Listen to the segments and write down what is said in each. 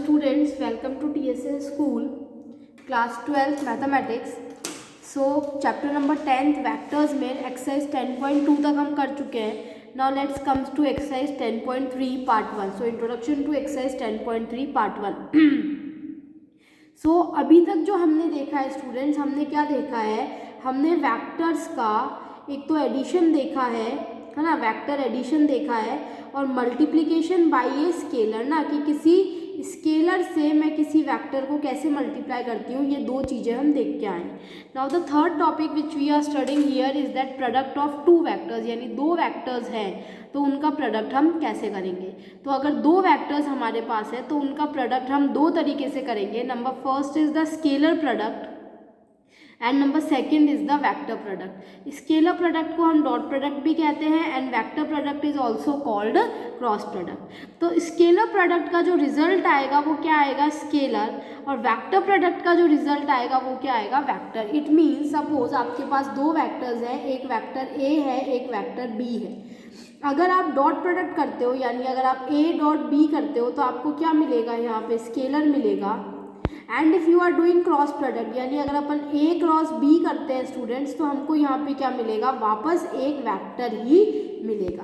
students, welcome to TSL School, class 12th Mathematics. So chapter number 10th vectors में exercise 10.2 तक हम कर चुके हैं. Now let's come to exercise 10.3 part 1. So introduction to exercise 10.3 part 1. So अभी तक जो हमने देखा है स्टूडेंट्स, हमने क्या देखा है, हमने वेक्टर्स का एक तो एडिशन देखा है ना, वेक्टर एडिशन देखा है, और मल्टीप्लिकेशन बाय ए स्केलर ना, कि किसी स्केलर से मैं किसी वेक्टर को कैसे मल्टीप्लाई करती हूँ, ये दो चीज़ें हम देख के आए. Now the third topic which we are studying here is that product of two vectors, यानी दो वेक्टर्स हैं तो उनका प्रोडक्ट हम कैसे करेंगे. तो अगर दो वेक्टर्स हमारे पास है तो उनका प्रोडक्ट हम दो तरीके से करेंगे. Number first is the scalar product and number second is the vector product. Scalar product को हम डॉट प्रोडक्ट भी कहते हैं and vector product is also called cross product. तो स्केलर प्रोडक्ट का जो रिजल्ट आएगा वो क्या आएगा, स्केलर, और वेक्टर प्रोडक्ट का जो रिजल्ट आएगा वो क्या आएगा, वेक्टर. इट मीन्स सपोज आपके पास दो वेक्टर्स हैं, एक वेक्टर ए है, एक वेक्टर बी है. अगर आप डॉट प्रोडक्ट करते हो, यानी अगर आप ए डॉट बी करते हो, तो आपको क्या मिलेगा, यहाँ पे स्केलर मिलेगा. And if you are doing cross product, यानी अगर अपन ए क्रॉस बी करते हैं स्टूडेंट्स, तो हमको यहाँ पे क्या मिलेगा, वापस एक वेक्टर ही मिलेगा.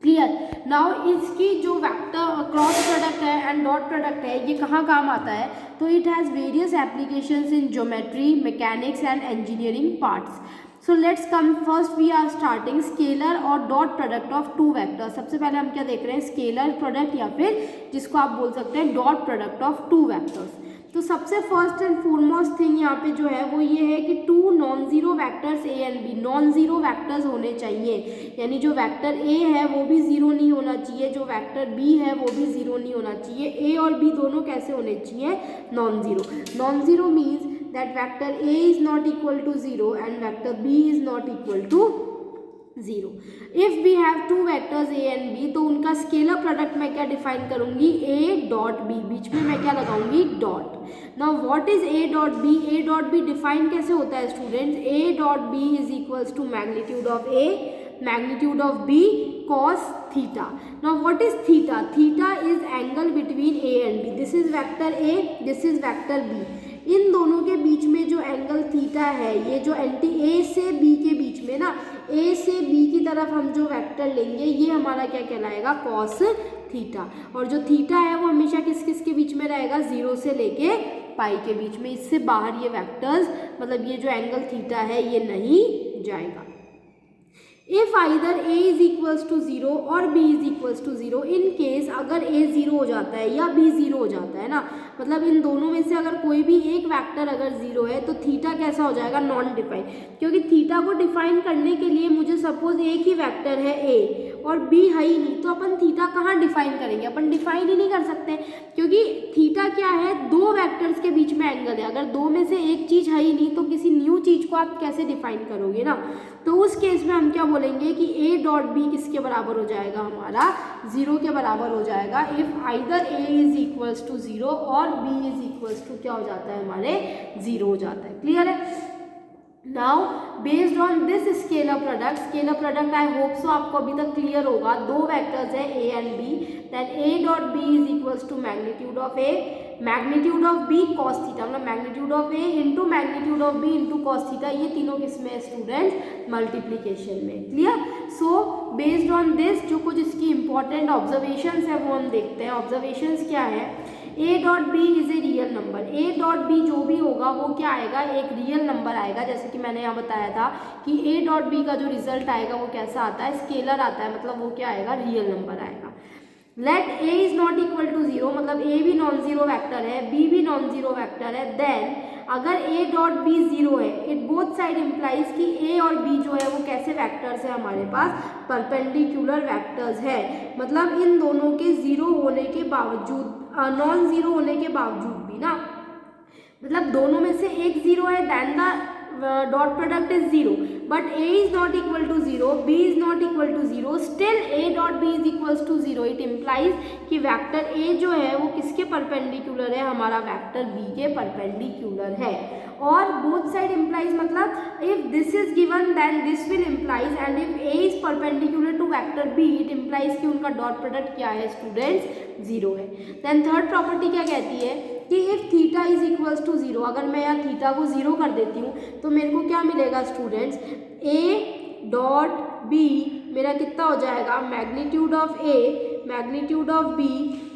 क्लियर. नाउ इसकी जो वेक्टर क्रॉस प्रोडक्ट है एंड डॉट प्रोडक्ट है, ये कहाँ काम आता है, तो it has various applications in geometry, mechanics and engineering parts. So let's come first we are starting scalar और dot product of two vectors. सबसे पहले हम क्या देख रहे हैं, स्केलर प्रोडक्ट या फिर जिसको आप बोल सकते हैं dot product of two vectors. तो सबसे फर्स्ट एंड फॉरमोस्ट थिंग यहाँ पे जो है वो ये है कि two non zero vectors A and B, non zero vectors होने चाहिए. यानी जो वेक्टर ए है वो भी जीरो नहीं होना चाहिए, जो वेक्टर बी है वो भी जीरो नहीं होना चाहिए. ए और बी दोनों कैसे होने चाहिए, non zero. Non zero means that vector A is not equal to zero and vector B is not equal to zero. If we have two vectors A and B, तो उनका स्केलर प्रोडक्ट मैं क्या define करूंगी, ए dot B, बीच में मैं क्या लगाऊंगी, dot. Now what is A dot B. A dot B define कैसे होता है students, A dot B is equals to magnitude of A magnitude of B cos theta. Now what is theta, theta is angle between A and B. This is vector A, this is vector B. इन दोनों के बीच में जो angle theta है, ये जो anti A से B के बीच में ना, ए से बी की तरफ हम जो वेक्टर लेंगे ये हमारा क्या कहलाएगा, कॉस थीटा. और जो थीटा है वो हमेशा किस किस के बीच में रहेगा, जीरो से लेके पाई के बीच में. इससे बाहर ये वेक्टर्स, मतलब ये जो एंगल थीटा है ये नहीं जाएगा. If either A is equals to zero और B is equals to zero, in case अगर ए जीरो हो जाता है या बी जीरो हो जाता है ना, मतलब इन दोनों में से अगर कोई भी एक वेक्टर अगर जीरो है, तो थीटा कैसा हो जाएगा, नॉन डिफाइन. क्योंकि थीटा को डिफाइन करने के लिए मुझे सपोज एक ही वेक्टर है ए और बी है ही नहीं, तो अपन थीटा कहाँ डिफाइन करेंगे, अपन डिफाइन ही नहीं कर सकते. क्योंकि थीटा क्या है, दो वेक्टर्स के बीच में एंगल है. अगर दो में से एक चीज़ है ही नहीं तो किसी न्यू चीज़ को आप कैसे डिफाइन करोगे ना. तो उस केस में हम क्या बोलेंगे कि ए डॉट बी किसके बराबर हो जाएगा, हमारा जीरो के बराबर हो जाएगा. If either A is equals to zero और बी इज इक्वल्स टू क्या हो जाता है, हमारे जीरो हो जाता है. क्लियर है. Now based on this scalar product I hope so आपको अभी तक क्लियर होगा. दो वेक्टर्स है A and B, then A dot B is equals to magnitude of A magnitude of B cos theta, मतलब magnitude of A into magnitude of B into cos theta. ये तीनों किसमें है स्टूडेंट्स, मल्टीप्लीकेशन में. Clear. So based on this जो कुछ इसकी important observations है वो हम देखते हैं. ऑब्जर्वेशंस क्या है, A dot B is a real number. A dot B जो भी होगा वो क्या आएगा, एक रियल नंबर आएगा. जैसे कि मैंने यहाँ बताया था कि ए डॉट बी का जो रिजल्ट आएगा वो कैसा आता है, स्केलर आता है, मतलब वो क्या आएगा, रियल नंबर आएगा. Let A is not equal to zero, मतलब ए भी नॉन जीरो वेक्टर है, बी भी नॉन जीरो वेक्टर है. देन अगर ए डॉट बी जीरो है, इट बोथ साइड इम्प्लाइज कि ए और बी जो है वो कैसे वेक्टर्स है, हमारे पास परपेंडिकुलर वेक्टर्स है. मतलब इन दोनों के जीरो होने के बावजूद, नॉन जीरो होने के बावजूद भी ना, मतलब दोनों में से एक जीरो है, then the dot product is zero. but a is not equal to 0, b is not equal to 0, still a dot b is equals to 0. It implies कि वेक्टर a जो है वो किसके परपेंडिकुलर है, हमारा वेक्टर b के perpendicular है. और बोथ साइड इम्प्लाइज मतलब if this is given then this will implies, and if a is perpendicular to vector b it implies कि उनका डॉट प्रोडक्ट क्या है स्टूडेंट्स, 0 है. देन थर्ड प्रॉपर्टी क्या कहती है कि if theta is equals to 0, अगर मैं यहाँ थीटा को 0 कर देती हूँ तो मेरे को क्या मिलेगा स्टूडेंट्स, a डॉट b मेरा कितना हो जाएगा, magnitude of a magnitude of b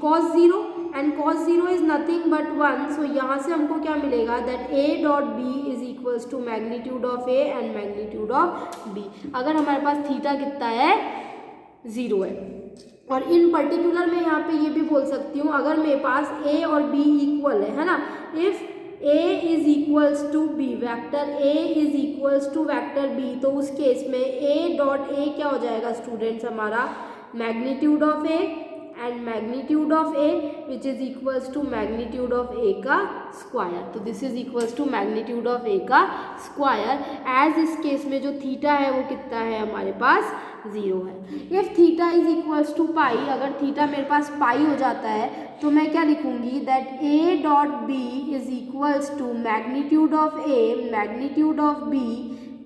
cos 0, and cos 0 is nothing but 1. So यहाँ से हमको क्या मिलेगा, that a dot b is equals to magnitude of a and magnitude of b. अगर हमारे पास थीटा कितना है, 0 है. और इन पर्टिकुलर मैं यहाँ पे ये भी बोल सकती हूँ, अगर मेरे पास a और b इक्वल है ना, if a is equals to b, vector a is equals to vector b, तो उस केस में a डॉट a क्या हो जाएगा स्टूडेंट्स, हमारा magnitude of a and magnitude of a which is equals to magnitude of a का square. तो this is equals to magnitude of a का स्क्वायर. एज इस केस में जो थीटा है वो कितना है हमारे पास, 0 है. If theta is equals to pi, अगर थीटा मेरे पास पाई हो जाता है तो मैं क्या लिखूंगी, that a dot b is equals to magnitude of a magnitude of b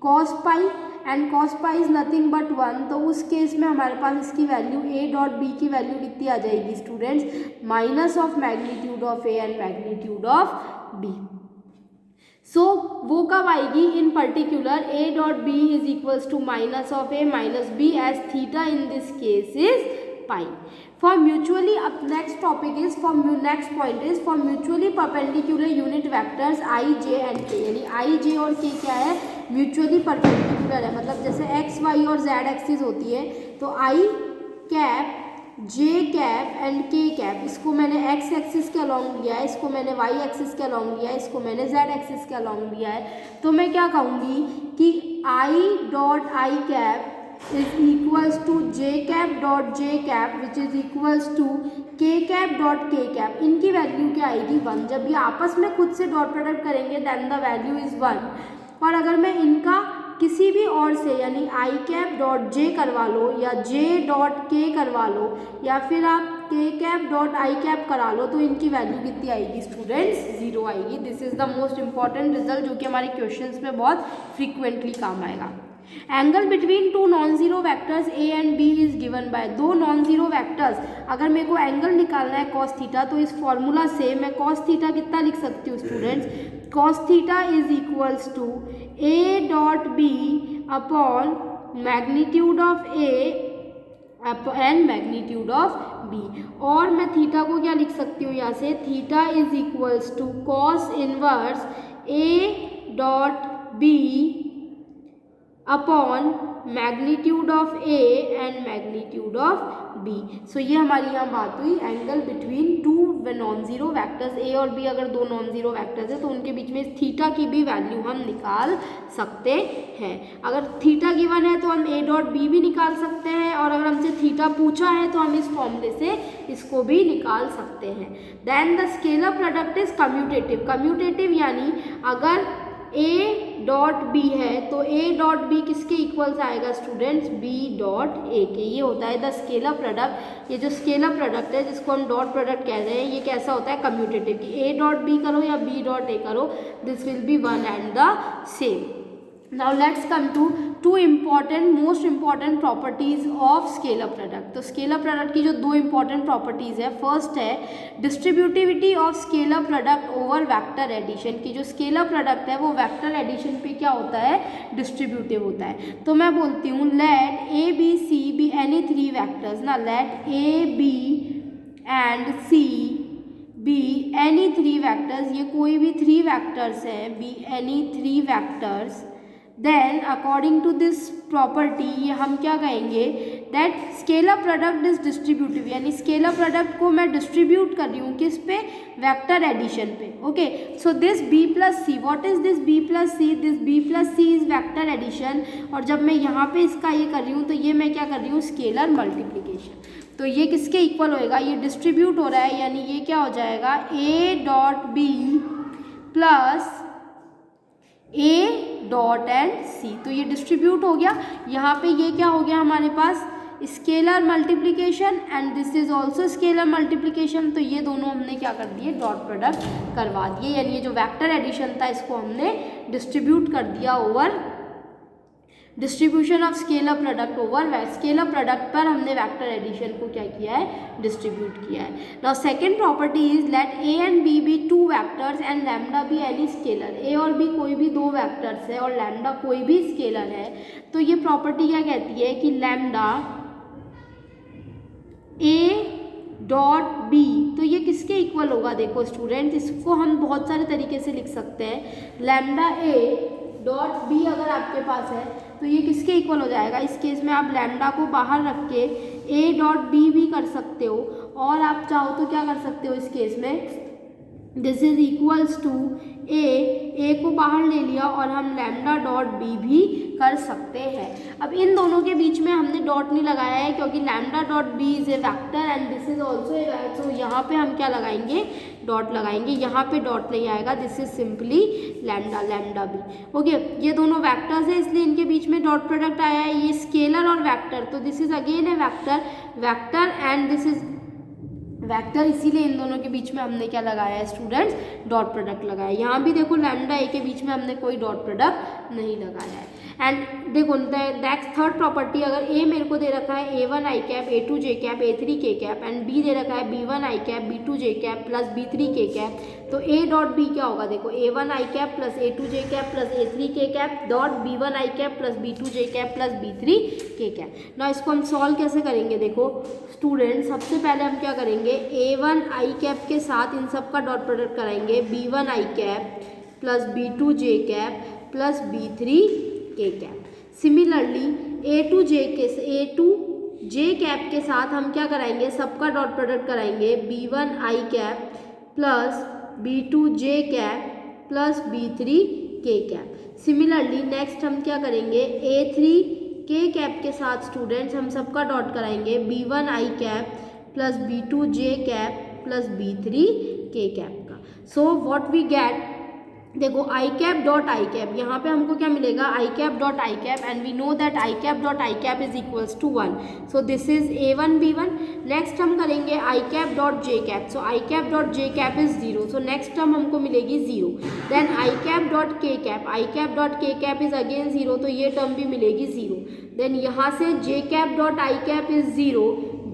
cos pi, and cos pi is nothing but 1. तो उस केस में हमारे पास इसकी वैल्यू a डॉट b की वैल्यू कितनी आ जाएगी students, minus of magnitude of a and magnitude of b. So वो कब आएगी, in particular a dot b is equals to minus of a minus b, as theta in this case is pi. For mutually, अब next topic is for next point is for mutually perpendicular unit vectors i j and k, यानी i j और k क्या है, mutually perpendicular है. मतलब जैसे x y और z axis होती है तो i cap j cap and k cap, इसको मैंने x एक्सिस के अलॉन्ग लिया है, इसको मैंने y एक्सिस के अलॉन्ग लिया है, इसको मैंने z एक्सिस के अलॉन्ग लिया है. तो मैं क्या कहूँगी कि i dot i cap is equals to j cap dot j cap which is equals to k cap dot k cap. इनकी वैल्यू क्या आएगी, 1. जब ये आपस में खुद से डॉट प्रोडक्ट करेंगे देन द वैल्यू इज 1. और अगर मैं इनका किसी भी और से यानी i कैप डॉट j करवा लो या j डॉट k करवा लो या फिर आप k cap dot i cap करा लो तो इनकी वैल्यू कितनी आएगी स्टूडेंट्स, 0 आएगी. This is the most important result जो कि हमारे क्वेश्चंस में बहुत फ्रीक्वेंटली काम आएगा. Angle between two non zero vectors a and b is given by, दो नॉन जीरो वैक्टर्स, अगर मेरे को एंगल निकालना है cos थीटा तो इस फॉर्मूला से मैं cos थीटा कितना लिख सकती हूँ students, cos theta is equals to a dot b upon magnitude of a and magnitude of b. और मैं थीटा को क्या लिख सकती हूँ यहाँ से, theta is equals to cos inverse a dot b upon magnitude of a and magnitude of b. So ये हमारी यहाँ बात हुई angle between two non zero vectors a और b. अगर दो नॉन जीरो वैक्टर्स है तो उनके बीच में थीटा की भी वैल्यू हम निकाल सकते हैं. अगर थीटा गिवन है तो हम a डॉट b भी निकाल सकते हैं, और अगर हमसे थीटा पूछा है तो हम इस फॉर्मूले से इसको भी निकाल सकते हैं. Then the scalar product is commutative. Commutative यानी अगर a डॉट b है तो a डॉट b किसके इक्वल्स आएगा स्टूडेंट्स, b डॉट a के. ये होता है द स्केलर प्रोडक्ट. ये जो स्केलर प्रोडक्ट है जिसको हम डॉट प्रोडक्ट कह रहे हैं ये कैसा होता है, कम्यूटेटिव, कि a डॉट b करो या b डॉट a करो this will be one and the same. Now let's come to two important most important properties of scalar product. तो स्केलर प्रोडक्ट की जो दो इम्पॉर्टेंट प्रॉपर्टीज है, फर्स्ट है distributivity of scalar product over vector addition. की जो scalar product है वो वेक्टर एडिशन पे क्या होता है, डिस्ट्रीब्यूटिव होता है. तो मैं बोलती हूँ let a b c be any three vectors ना, let a b and c be any three vectors, ये कोई भी थ्री वैक्टर्स हैं, be any three vectors. Then according to this property ये हम क्या कहेंगे, that scalar product is distributive. यानी स्केलर प्रोडक्ट को मैं डिस्ट्रीब्यूट कर रही हूँ किस पे, वेक्टर एडिशन पे. Okay, so this b plus c, what is this b plus C, this b plus C is vector addition. और जब मैं यहाँ पे इसका ये कर रही हूँ तो ये मैं क्या कर रही हूँ, स्केलर मल्टीप्लीकेशन. तो ये किसके इक्वल होएगा, ये डिस्ट्रीब्यूट हो रहा है यानी ये क्या हो जाएगा, a dot b plus a dot and c. तो ये डिस्ट्रीब्यूट हो गया। यहाँ पे ये क्या हो गया हमारे पास, scalar multiplication and this is also scalar multiplication. तो ये दोनों हमने क्या कर दिए, डॉट प्रोडक्ट करवा दिए, यानी ये जो वेक्टर एडिशन था इसको हमने डिस्ट्रीब्यूट कर दिया over distribution of scalar product over scalar product पर हमने वेक्टर एडिशन को क्या किया है, डिस्ट्रीब्यूट किया है। Now second property is let A and B be two vectors and lambda be any scalar. A और बी कोई भी दो वेक्टर्स है और लैम्डा कोई भी स्केलर है। तो ये प्रॉपर्टी क्या कहती है कि लैम्डा ए डॉट बी, तो ये किसके इक्वल होगा, देखो स्टूडेंट इसको हम बहुत सारे तरीके से लिख सकते हैं। लैम्डा ए डॉट बी अगर आपके पास है तो ये किसके इक्वल हो जाएगा, इस केस में आप लैम्डा को बाहर रख के ए डॉट बी भी कर सकते हो, और आप चाहो तो क्या कर सकते हो इस केस में, दिस इज इक्वल्स टू ए को बाहर ले लिया और हम लैम्डा डॉट बी भी कर सकते हैं। अब इन दोनों के बीच में हमने डॉट नहीं लगाया है क्योंकि lambda dot B is a vector and this is also a vector. तो यहाँ पे हम क्या लगाएंगे, डॉट लगाएंगे, यहाँ पे डॉट नहीं आएगा, this is simply lambda B. Okay, ये दोनों वेक्टर्स है इसलिए इनके बीच में डॉट प्रोडक्ट आया है। ये स्केलर और वेक्टर, तो this is again A vector and this is vector, इसीलिए इन दोनों के बीच में हमने क्या लगाया है स्टूडेंट्स, डॉट प्रोडक्ट लगाया है। यहाँ भी देखो लैम्डा ए के बीच में हमने कोई डॉट प्रोडक्ट नहीं लगाया है। एंड देखो नेक्स्ट थर्ड प्रॉपर्टी, अगर ए मेरे को दे रखा है A1 i cap, A2 j cap, A3 k cap and B दे रखा है B1 i cap, B2 j cap plus B3 k cap, तो A डॉट बी क्या होगा, देखो A1 i cap plus A2 j cap plus A3 k cap dot B1 i cap plus B2 j cap plus B3 k cap. ना इसको हम solve कैसे करेंगे, देखो स्टूडेंट सबसे पहले हम क्या करेंगे, A1 i कैप के साथ इन सब का डॉट प्रोडक्ट कराएंगे, B1 i cap plus B2 j cap plus B3 k cap. Similarly A2 j cap के साथ हम क्या कराएंगे, सबका डॉट प्रोडक्ट कराएंगे, B1 i cap plus B2 j cap plus B3 k cap. Similarly next हम क्या करेंगे, A3 k कैप के साथ स्टूडेंट्स हम सबका डॉट कराएंगे, B1 i cap plus B2 j cap plus B3 k cap का। सो व्हाट वी गेट, देखो i cap dot i cap, यहाँ पे हमको क्या मिलेगा, i cap dot i cap and we know that i cap dot i cap is equals to 1, so this is A1 B1। Next हम करेंगे i cap dot j cap, so i cap dot j cap is 0, so next term हमको मिलेगी 0। Then I cap dot k cap, I cap dot k cap is again 0, तो ये term भी मिलेगी 0। Then यहाँ से j cap dot i cap is 0,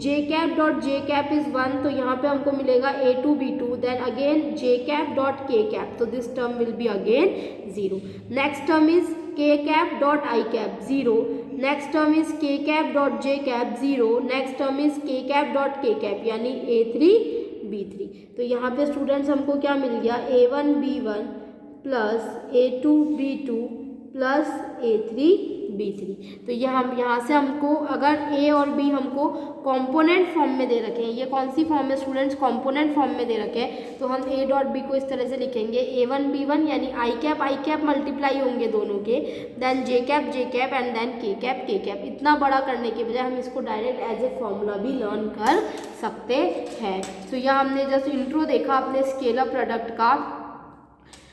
j cap dot j cap is 1, तो यहाँ पे हमको मिलेगा A2 B2। Then again j cap dot k cap, तो this term will be again 0। Next term is k cap dot i cap 0, next term is k cap dot j cap 0, next term is k cap dot k cap यानी A3 B3। तो यहाँ पे students हमको क्या मिल गया, A1 B1 plus A2 B2 plus A3 B3। तो ये हम यहाँ से हमको अगर A और B हमको कंपोनेंट फॉर्म में दे रखे हैं, ये कौन सी फॉर्म है स्टूडेंट्स, कंपोनेंट फॉर्म में दे रखे हैं, तो हम A डॉट B को इस तरह से लिखेंगे, A1 B1 यानी आई कैप मल्टीप्लाई होंगे दोनों के, then J cap and then K cap. इतना बड़ा करने के बजाय हम इसको डायरेक्ट एज ए फॉर्मूला भी लर्न कर सकते हैं। तो यहाँ हमने जस्ट इंट्रो देखा अपने स्केलर प्रोडक्ट का।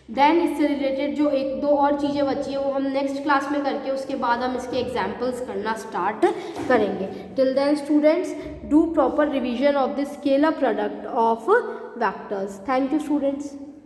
देन इससे रिलेटेड जो एक दो और चीज़ें बची है वो हम नेक्स्ट क्लास में करके उसके बाद हम इसके एग्जाम्पल्स करना स्टार्ट करेंगे। Till then students do proper revision of the scalar product of vectors. Thank you students.